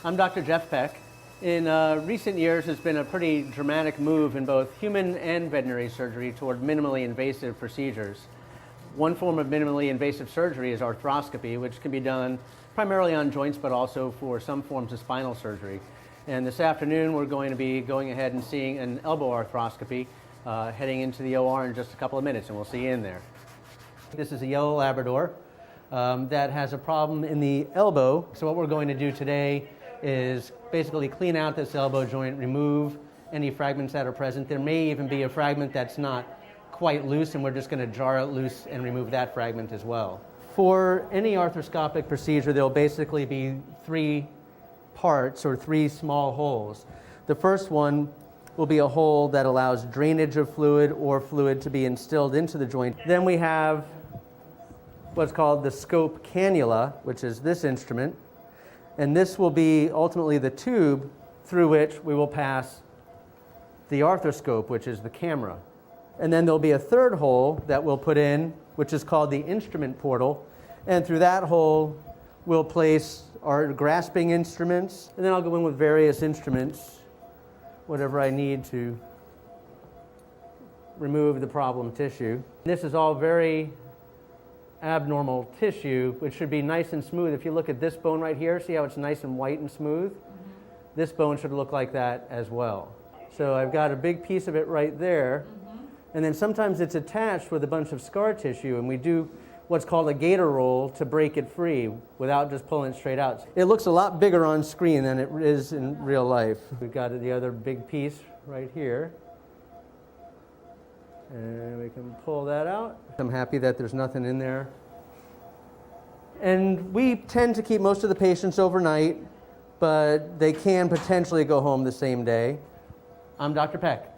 I'm Dr. Jeff Peck. In recent years, there's been a pretty dramatic move in both human and veterinary surgery toward minimally invasive procedures. One form of minimally invasive surgery is arthroscopy, which can be done primarily on joints, but also for some forms of spinal surgery. And this afternoon, we're going to be going ahead and seeing an elbow arthroscopy, heading into the OR in just a couple of minutes, and we'll see you in there. This is a yellow Labrador that has a problem in the elbow. So what we're going to do today is basically clean out this elbow joint, remove any fragments that are present. There may even be a fragment that's not quite loose, and we're just going to jar it loose and remove that fragment as well. For any arthroscopic procedure, there'll basically be three parts or three small holes. The first one will be a hole that allows drainage of fluid or fluid to be instilled into the joint. Then we have what's called the scope cannula, which is this instrument. And this will be ultimately the tube through which we will pass the arthroscope, which is the camera. And then there'll be a third hole that we'll put in, which is called the instrument portal. And through that hole, we'll place our grasping instruments. And then I'll go in with various instruments, whatever I need to remove the problem tissue. This is all very abnormal tissue, which should be nice and smooth. If you look at this bone right here, see how it's nice and white and smooth? This bone should look like that as well. So I've got a big piece of it right there. And then sometimes it's attached with a bunch of scar tissue, and we do what's called a gator roll to break it free without just pulling it straight out. It looks a lot bigger on screen than it is in real life. We've got the other big piece right here. And we can pull that out. I'm happy that there's nothing in there. And we tend to keep most of the patients overnight, but they can potentially go home the same day. I'm Dr. Peck.